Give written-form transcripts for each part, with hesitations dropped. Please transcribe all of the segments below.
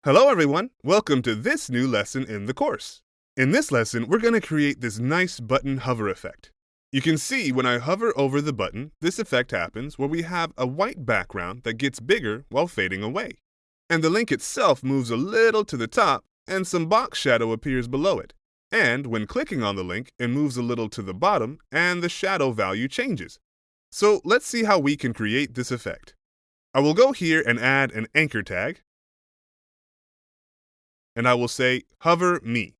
Hello everyone, welcome to this new lesson in the course. In this lesson, we're going to create this nice button hover effect. You can see when I hover over the button, this effect happens where we have a white background that gets bigger while fading away. And the link itself moves a little to the top and some box shadow appears below it. And when clicking on the link, it moves a little to the bottom and the shadow value changes. So let's see how we can create this effect. I will go here and add an anchor tag. And I will say hover me.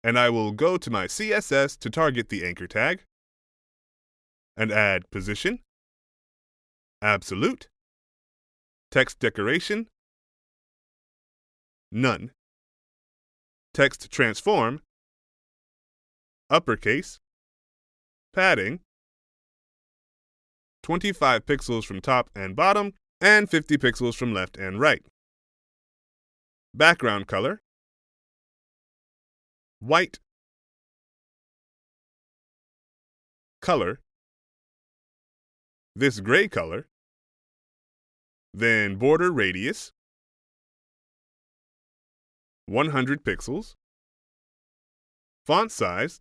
And I will go to my CSS to target the anchor tag and add position, absolute, text decoration, none, text transform, uppercase, padding, 25 pixels from top and bottom, and 50 pixels from left and right. Background color, white, color, this gray color, then border radius, 100 pixels, font size,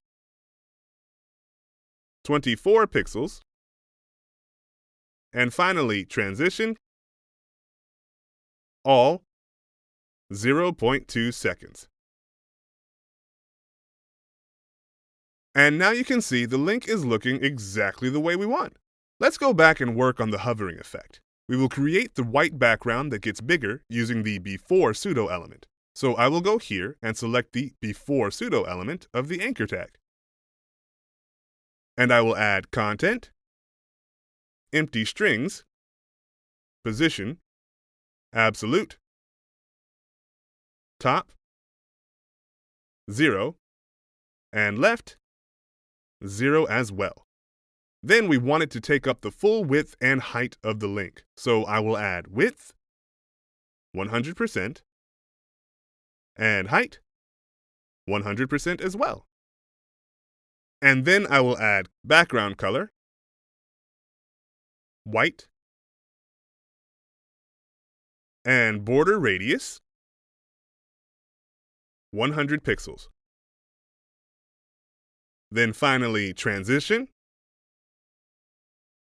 24 pixels, and finally transition, all 0.2 seconds. And now you can see the link is looking exactly the way we want. Let's go back and work on the hovering effect. We will create the white background that gets bigger using the before pseudo element. So I will go here and select the before pseudo element of the anchor tag. And I will add content, empty strings, position, absolute, top, 0, and left, 0 as well. Then we want it to take up the full width and height of the link. So I will add width, 100%, and height, 100% as well. And then I will add background color, white, and border radius, 100 pixels. Then finally transition,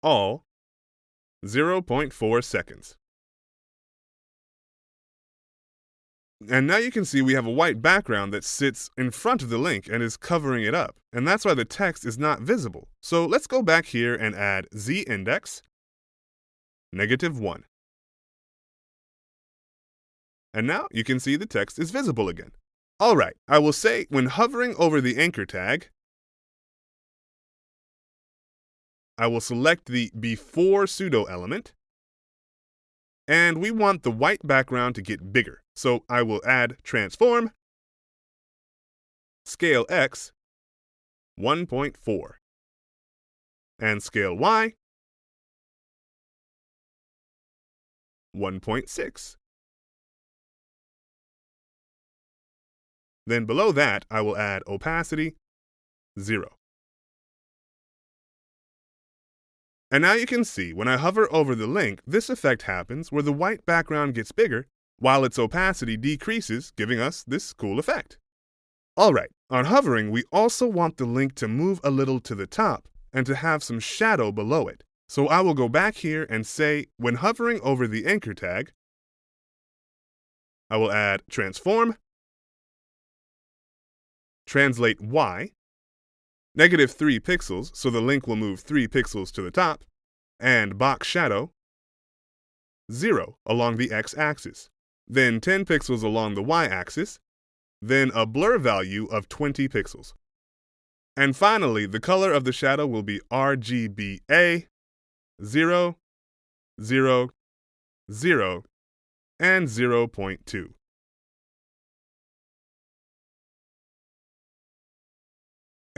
all, 0.4 seconds. And now you can see we have a white background that sits in front of the link and is covering it up. And that's why the text is not visible. So let's go back here and add z-index, -1. And now you can see the text is visible again. All right, I will say when hovering over the anchor tag, I will select the before pseudo element, and we want the white background to get bigger. So I will add transform, scale X, 1.4, and scale Y, 1.6. Then below that, I will add opacity, 0. And now you can see when I hover over the link, this effect happens where the white background gets bigger while its opacity decreases, giving us this cool effect. Alright, on hovering, we also want the link to move a little to the top and to have some shadow below it. So I will go back here and say, when hovering over the anchor tag, I will add transform, translate Y, -3 pixels, so the link will move 3 pixels to the top, and box shadow, 0 along the x-axis, then 10 pixels along the y-axis, then a blur value of 20 pixels. And finally, the color of the shadow will be RGBA, 0, 0, 0, and 0.2.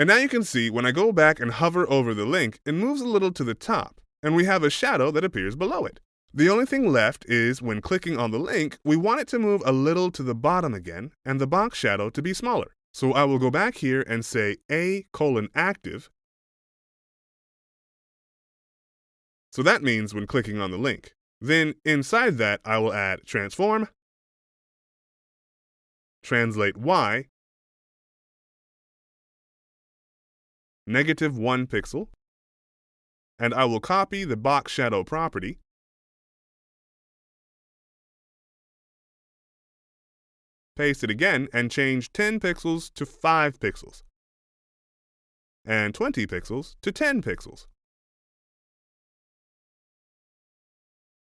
And now you can see when I go back and hover over the link, it moves a little to the top, and we have a shadow that appears below it. The only thing left is when clicking on the link, we want it to move a little to the bottom again, and the box shadow to be smaller. So I will go back here and say A:active. So that means when clicking on the link. Then inside that, I will add transform, translate Y, -1 pixel, and I will copy the box shadow property, paste it again, and change 10 pixels to 5 pixels, and 20 pixels to 10 pixels.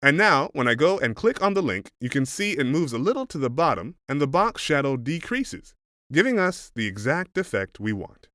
And now, when I go and click on the link, you can see it moves a little to the bottom and the box shadow decreases, giving us the exact effect we want.